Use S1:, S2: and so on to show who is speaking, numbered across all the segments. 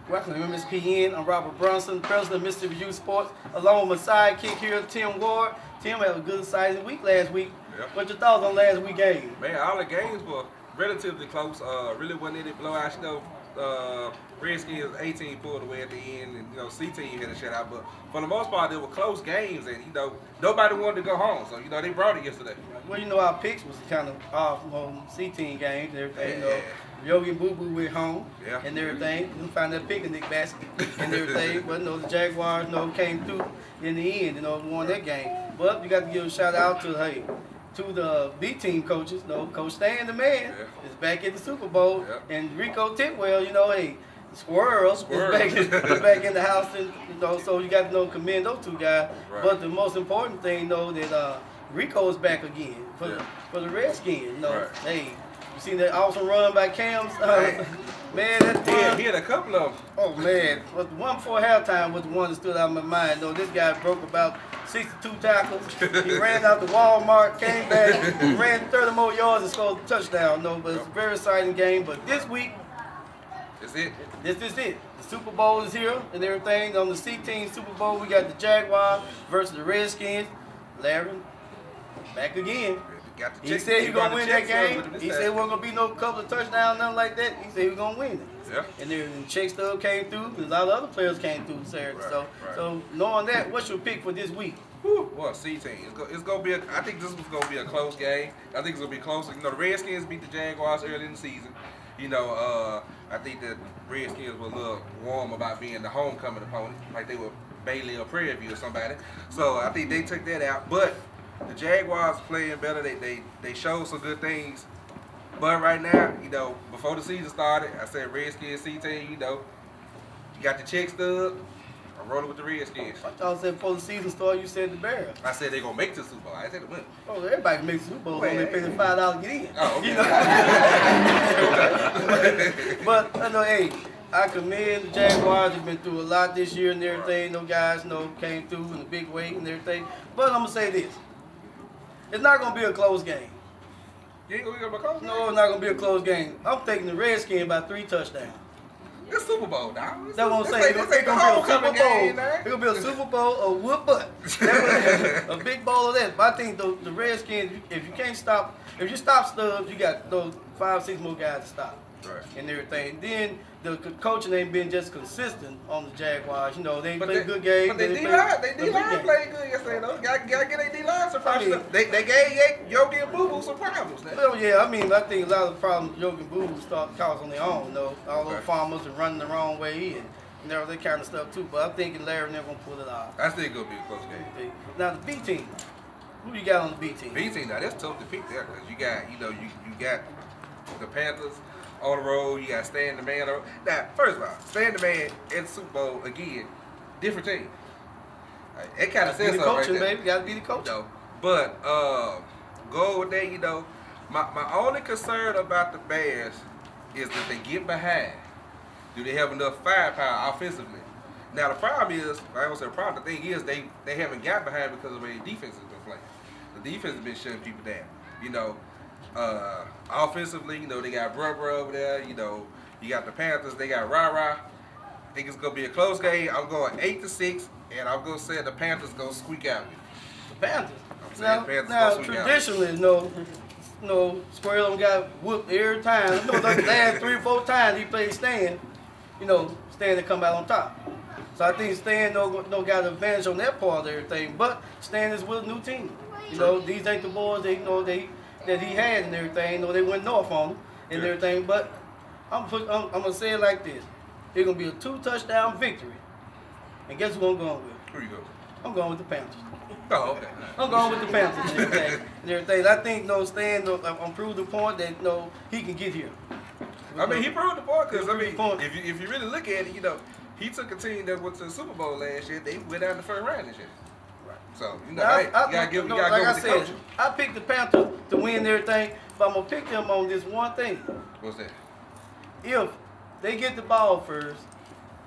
S1: Welcome to MSPN. I'm Robert Brunson, president of Mississippi Youth Sports, along with my sidekick here, Tim Ward. Tim had a good exciting week last week.
S2: Yep.
S1: What's your thoughts on last week's game?
S2: Man, all the games were relatively close. Really wasn't any blowouts. Redskins 18 pulled away at the end, and C-Team had a shutout. But for the most part, they were close games, and nobody wanted to go home. So they brought it yesterday.
S1: Well, our picks was kind of off on C-Team games and everything.
S2: Yeah.
S1: Yogi and Boo Boo went home
S2: Yeah.
S1: and everything. Didn't find that picnic basket and everything. But the Jaguars came through in the end. Won that game. But you got to give a shout out to the B team coaches. Coach Stan, the man, is back at the Super Bowl, and Rico Titwell, Squirrel is back in the house, and so you got to commend those two guys.
S2: Right.
S1: But the most important thing, that Rico is back again for the Redskins.
S2: Right.
S1: Hey, you seen that awesome run by Cam's? Man, that run.
S2: He had a couple of them.
S1: Oh man, but the one before halftime was the one that stood out in my mind. This guy broke about 62 tackles. He ran out to Walmart, came back, ran 30 more yards and scored a touchdown. But it's a very exciting game. But this week,
S2: That's it.
S1: this is it. The Super Bowl is here and everything. On the C-Team Super Bowl, we got the Jaguars versus the Redskins. Larry, back again. He said he gonna win that game. He said it wasn't gonna be no couple of touchdowns, nothing like that. He said he was gonna win it.
S2: Yeah.
S1: And then check stub came through. A lot of other players came through Saturday.
S2: Right.
S1: So knowing that, what's your pick for this week?
S2: Well, C-Team. It's gonna be. I think this was gonna be a close game. I think it's gonna be close. The Redskins beat the Jaguars early in the season. I think the Redskins were a little warm about being the homecoming opponent, like they were Bailey or Prairie View or somebody. So I think they took that out. But the Jaguars playing better. They showed some good things. But right now, before the season started, I said Redskins C-Team. You got the check stub. I'm rolling with the Redskins.
S1: I thought I said before the season started, you said the Bears.
S2: I said they're gonna make the Super Bowl. I said they win.
S1: Oh, everybody can make the Super Bowl when they pay the $5 to get in.
S2: Oh, okay.
S1: But hey, I commend the Jaguars. They've been through a lot this year and everything. Those guys, came through in a big way and everything. But I'm gonna say this: it's not gonna be a close game.
S2: You ain't gonna be a close game?
S1: No, it's not gonna be a close game. I'm taking the Redskins by 3 touchdowns.
S2: It's Super Bowl, dog.
S1: That's what I'm saying. It's gonna be a Super Bowl. It's gonna be a Super Bowl of whoop butt. A big bowl of that. But I think the Redskins, if you stop Stubbs, you got those 5-6 more guys to stop.
S2: Right.
S1: And everything. Then the coaching ain't been just consistent on the Jaguars. They played good games.
S2: But they D-line played good yesterday, though. Gotta get their D-line some problems. They gave Yogi and Boo Boo some problems.
S1: Well, yeah, I think a lot of the problems Yogi and Boo Boo start causing on their own. All those farmers are running the wrong way in. And that kind of stuff too. But I'm thinking Larry and they're gonna pull it off.
S2: I think it's gonna be a close game.
S1: Now the B team. Who you got on the B team?
S2: B team, now that's tough to pick there because you got you got the Panthers on the road. You got Stan the Man. Now, first of all, Stan the Man in the Super Bowl again, different team. It kind of says something
S1: coaching,
S2: right there.
S1: baby. Gotta be the coach.
S2: But go with that. My only concern about the Bears is that they get behind. Do they have enough firepower offensively? Now the problem is, I don't say the problem. The thing is, they haven't got behind because of the way the defense has been playing. The defense has been shutting people down. Offensively, they got Bruh over there. You got the Panthers. They got Rah. I think it's gonna be a close game. I'm going 8-6, and I'm gonna say the Panthers gonna squeak out.
S1: The Panthers.
S2: I'm saying Panthers
S1: Now
S2: gonna squeak out.
S1: traditionally, Squirrel got whooped every time. The last 3 or 4 times he played Stan, Stan to come out on top. So I think Stan got an advantage on that part of everything. But Stan is with a new team. These ain't the boys that he had and everything. They went north on him and everything. But I'm gonna say it like this: it's gonna be a 2-touchdown victory. And guess who I'm going with?
S2: Who you go?
S1: I'm going with the Panthers.
S2: Oh, okay.
S1: I'm going with the Panthers and everything. I think Stan proved the point that he can get here.
S2: I mean, he proved the point because
S1: He proved the point.
S2: if you really look at it, he took a team that went to the Super Bowl last year. They went down the first round this year. Right. So you gotta go with the coaching.
S1: I picked the Panthers to win everything, but I'm gonna pick them on this one thing.
S2: What's that?
S1: If they get the ball first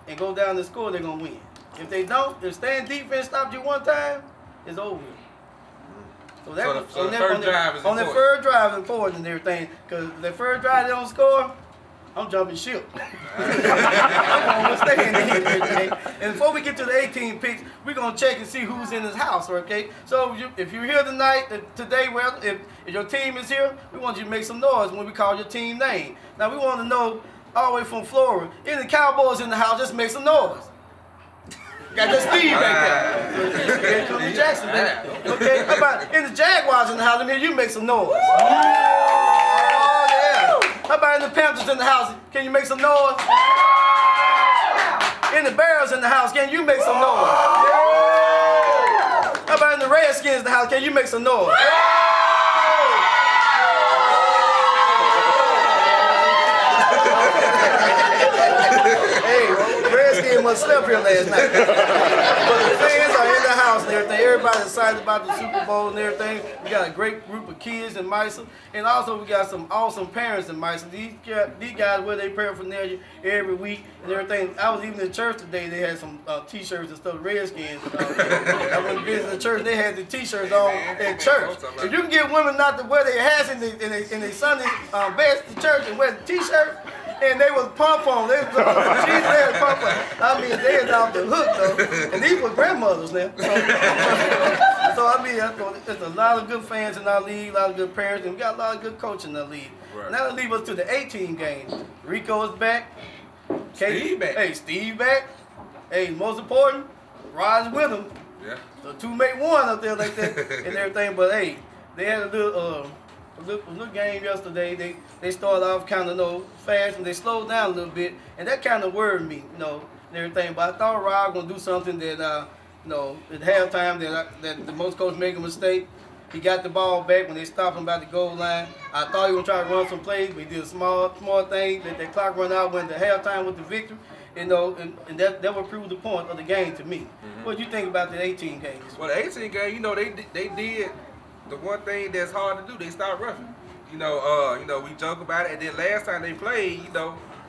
S1: and go down the score, they're gonna win. If they don't, if Stan defense stops you one time, it's over. So that
S2: So the first drive is
S1: on the
S2: important.
S1: third drive is important and everything. Because the first drive they don't score, I'm jumping ship. I'm going with staying in here today. And before we get to the 18 picks, we're gonna check and see who's in his house, okay? So if you're here tonight, today, well, if your team is here, we want you to make some noise when we call your team name. Now we want to know all the way from Florida, any Cowboys in the house, just make some noise. Got that Steve back there. Here comes the Jackson, man. Okay, how about in the Jaguars in the house? Let me hear you make some noise. Oh, yeah. How about in the Panthers in the house? Can you make some noise? In the Bears in the house, can you make some noise? How about in the Redskins in the house? Can you make some noise? Hey, Redskins must slept here last night. But the fans are in the house and everything. Everybody's excited about the Super Bowl and everything. We got a great group of kids in MYSA. And also we got some awesome parents in MYSA. These guys wear their paraphernalia every week and everything. I was even in church today. They had some t-shirts and stuff, Redskins. I went to visit the church. They had the t-shirts on at church. If you can get women not to wear their hats in their Sunday best to church and wear the t-shirt, and they was pom-pom. They was pom-pom. I mean, they was off the hook, though. And these were grandmothers now. So I mean, there's a lot of good fans in our league, a lot of good parents, and we got a lot of good coaching in the league. Right. Now that leaves us to the 18 games. Rico is back.
S2: Steve back.
S1: Hey, Steve back. Hey, most important, Rod's with him.
S2: Yeah.
S1: So two make one up there like that and everything. But hey, they had a little game yesterday. They started off kind of fast and they slowed down a little bit, and that kind of worried me, and everything. But I thought Rob was gonna do something that at halftime that the most coach make a mistake. He got the ball back when they stopped him by the goal line. I thought he was gonna try to run some plays, but he did a small thing. That clock run out, went to halftime with the victory. And that would prove the point of the game to me. Mm-hmm. What do you think about the 18 games?
S2: Well, the 18 game, they did the one thing that's hard to do. They started roughing. We joke about it. And then last time they played,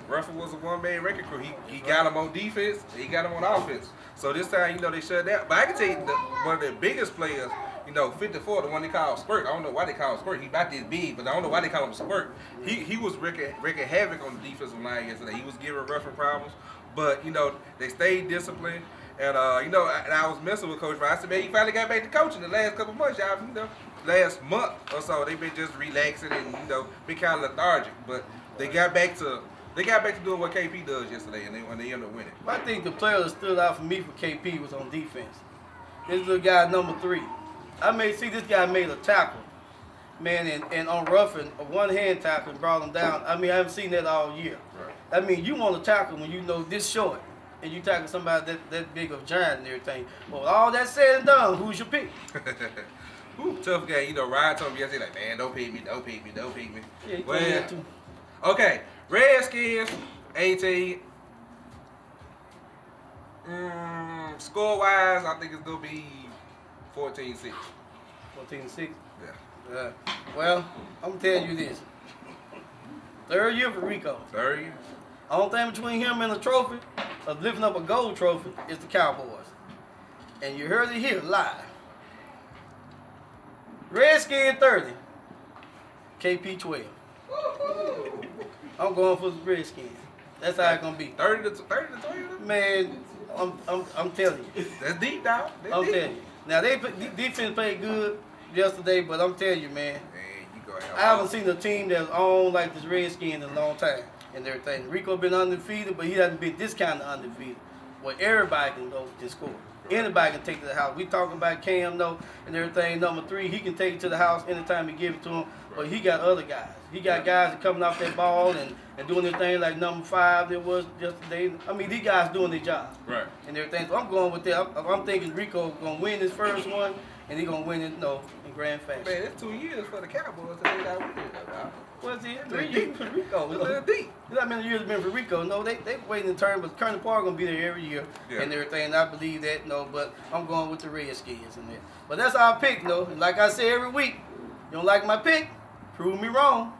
S2: Ruffin was a one-man record crew. He got him on defense. He got him on offense. So this time, they shut down. But I can tell you, one of the biggest players, 54, the one they call Squirt. I don't know why they call him Squirt. He about this big, but I don't know why they call him Squirt. He was wreaking havoc on the defensive line yesterday. He was giving Ruffin problems. But, they stayed disciplined. And, and I was messing with Coach Ryan. I said, man, he finally got back to coaching the last couple months, y'all. Last month or so, they've been just relaxing and, been kind of lethargic. But they got back to doing what KP does yesterday, and they ended up winning.
S1: I think the player that stood out for me for KP was on defense. This little guy, number 3. This guy made a tackle, man, and on Ruffin, a one-hand tackle and brought him down. I haven't seen that all year. Right. You want to tackle when this short, and you tackle somebody that big of a giant and everything. Well, with all that said and done, who's your pick?
S2: Ooh, tough guy. Ryan told me yesterday, like, man, don't pick me. Yeah,
S1: he told me that too.
S2: Okay, Redskins, 18. Score-wise, I think it's going to be 14-6.
S1: 14-6?
S2: Yeah.
S1: Well, I'm telling you this. Third year for Rico.
S2: Third year?
S1: Only thing between him and the trophy of lifting up a gold trophy is the Cowboys. And you heard it here live. Redskin 30. KP 12. I'm going for the Redskins. That's how it's gonna be.
S2: 30 to 12?
S1: Man, I'm telling you.
S2: That's deep, dog.
S1: I'm telling you. Now defense played good yesterday, but I'm telling you, man. I haven't seen a team that's on like this Redskins in a long time and everything. Rico been undefeated, but he hasn't been this kind of undefeated. Where everybody can go and score. Anybody can take it to the house. We talking about Cam though and everything. Number 3, he can take it to the house anytime you give it to him. But he got other guys. He got guys that coming off that ball and doing their thing like number 5 that was yesterday. These guys doing their job.
S2: Right. And
S1: everything. So I'm going with that. I'm thinking Rico gonna win his first one and he gonna win it, in grand fashion.
S2: Man, it's 2 years for the Cowboys to they got winning that.
S1: What's it? 3 years for Rico.
S2: It's a little deep.
S1: You know how many years it's been for Rico? No, they waiting in turn, but Colonel Park gonna be there every year and everything. And I believe that, but I'm going with the Redskins in there. But that's our pick, And like I say every week, you don't like my pick? Prove me wrong.